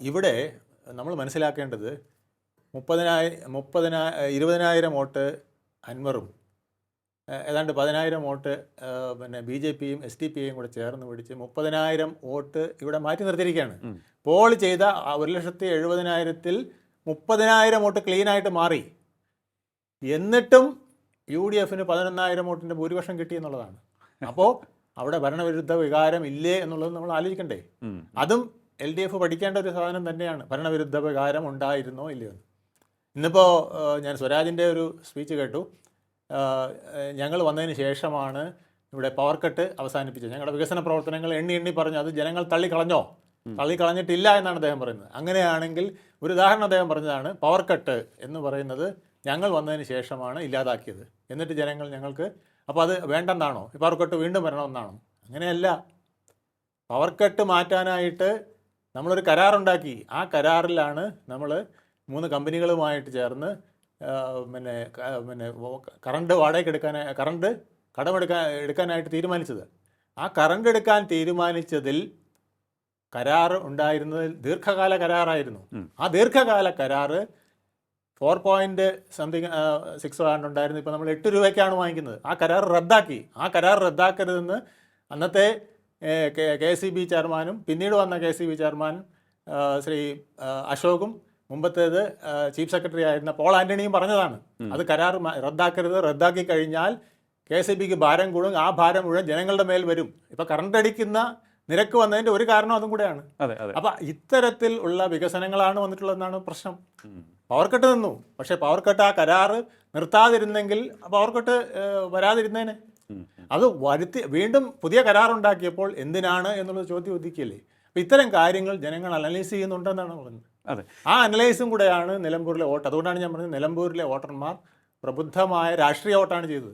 ഇവിടെ നമ്മൾ മനസ്സിലാക്കേണ്ടത് 20,000 വോട്ട് അൻവറും ഏതാണ്ട് 10,000 വോട്ട് പിന്നെ BJPയും SDP-യും കൂടെ ചേർന്ന് പിടിച്ച് 30,000 വോട്ട് ഇവിടെ മാറ്റി നിർത്തിയിരിക്കുകയാണ്. പോൾ ചെയ്ത 1,70,000-ൽ 30,000 വോട്ട് ക്ലീനായിട്ട് മാറി. എന്നിട്ടും UDFന് 11,000 വോട്ടിൻ്റെ ഭൂരിപക്ഷം കിട്ടിയെന്നുള്ളതാണ്. അപ്പോൾ അവിടെ ഭരണവിരുദ്ധ വികാരം ഇല്ലേ എന്നുള്ളത് നമ്മൾ ആലോചിക്കണ്ടേ. അതും LDF പഠിക്കേണ്ട ഒരു സാധനം തന്നെയാണ്. ഭരണവിരുദ്ധ വികാരം ഉണ്ടായിരുന്നോ ഇല്ലയോ എന്ന്. ഇന്നിപ്പോൾ ഞാൻ സ്വരാജിൻ്റെ ഒരു സ്പീച്ച് കേട്ടു. ഞങ്ങൾ വന്നതിന് ശേഷമാണ് ഇവിടെ പവർ കട്ട് അവസാനിപ്പിച്ചത്. ഞങ്ങളുടെ വികസന പ്രവർത്തനങ്ങൾ എണ്ണി പറഞ്ഞു. അത് ജനങ്ങൾ തള്ളിക്കളഞ്ഞിട്ടില്ല എന്നാണ് അദ്ദേഹം പറയുന്നത്. അങ്ങനെയാണെങ്കിൽ ഒരു ഉദാഹരണം അദ്ദേഹം പറഞ്ഞതാണ്, പവർ കട്ട് എന്ന് പറയുന്നത് ഞങ്ങൾ വന്നതിന് ശേഷമാണ് ഇല്ലാതാക്കിയത്. എന്നിട്ട് ജനങ്ങൾ ഞങ്ങൾക്ക് അപ്പോൾ അത് വേണ്ടെന്നാണോ, പവർ കട്ട് വീണ്ടും വരണമെന്നാണോ? അങ്ങനെയല്ല. പവർ കട്ട് മാറ്റാനായിട്ട് നമ്മളൊരു കരാറുണ്ടാക്കി. ആ കരാറിലാണ് നമ്മൾ 3 കമ്പനികളുമായിട്ട് ചേർന്ന് പിന്നെ കറണ്ട് കറണ്ട് എടുക്കാനായിട്ട് തീരുമാനിച്ചത്. ആ കറണ്ട് എടുക്കാൻ തീരുമാനിച്ചതിൽ കരാർ ഉണ്ടായിരുന്നതിൽ ദീർഘകാല കരാറായിരുന്നു. ആ ദീർഘകാല കരാറ് 4.6 ഉണ്ടായിരുന്നു. ഇപ്പോൾ നമ്മൾ 8 രൂപയ്ക്കാണ് വാങ്ങിക്കുന്നത്. ആ കരാർ റദ്ദാക്കി. ആ കരാർ റദ്ദാക്കരുതെന്ന് അന്നത്തെ KCB ചെയർമാനും പിന്നീട് വന്ന KCB ചെയർമാൻ ശ്രീ അശോകും മുമ്പത്തേത് ചീഫ് സെക്രട്ടറി ആയിരുന്ന പോൾ ആൻ്റണിയും പറഞ്ഞതാണ്. അത് കരാർ റദ്ദാക്കരുത്. റദ്ദാക്കി കഴിഞ്ഞാൽ KCBക്ക് ഭാരം കൂടും. ആ ഭാരം മുഴുവൻ ജനങ്ങളുടെ മേൽ വരും. ഇപ്പോൾ കറണ്ട് അടിക്കുന്ന നിരക്ക് വന്നതിൻ്റെ ഒരു കാരണം അതും കൂടെയാണ്. അപ്പം ഇത്തരത്തിൽ ഉള്ള വികസനങ്ങളാണ് വന്നിട്ടുള്ളതെന്നാണ് പ്രശ്നം. പവർ കട്ട് നിന്നു. പക്ഷേ പവർ കട്ട് ആ കരാറ് നിർത്താതിരുന്നെങ്കിൽ പവർ കട്ട് വരാതിരുന്നേനെ. അത് വീണ്ടും പുതിയ കരാറുണ്ടാക്കിയപ്പോൾ എന്തിനാണ് എന്നുള്ളത് ചോദ്യം ഉദിക്കില്ലേ. അപ്പം ഇത്തരം കാര്യങ്ങൾ ജനങ്ങൾ അനലൈസ് ചെയ്യുന്നുണ്ടെന്നാണ് പറഞ്ഞത്. ആ അനലൈസും കൂടെയാണ് നിലമ്പൂരിലെ വോട്ട്. അതുകൊണ്ടാണ് ഞാൻ പറഞ്ഞത് നിലമ്പൂരിലെ വോട്ടർമാർ പ്രബുദ്ധമായ രാഷ്ട്രീയ വോട്ടാണ് ചെയ്തത്.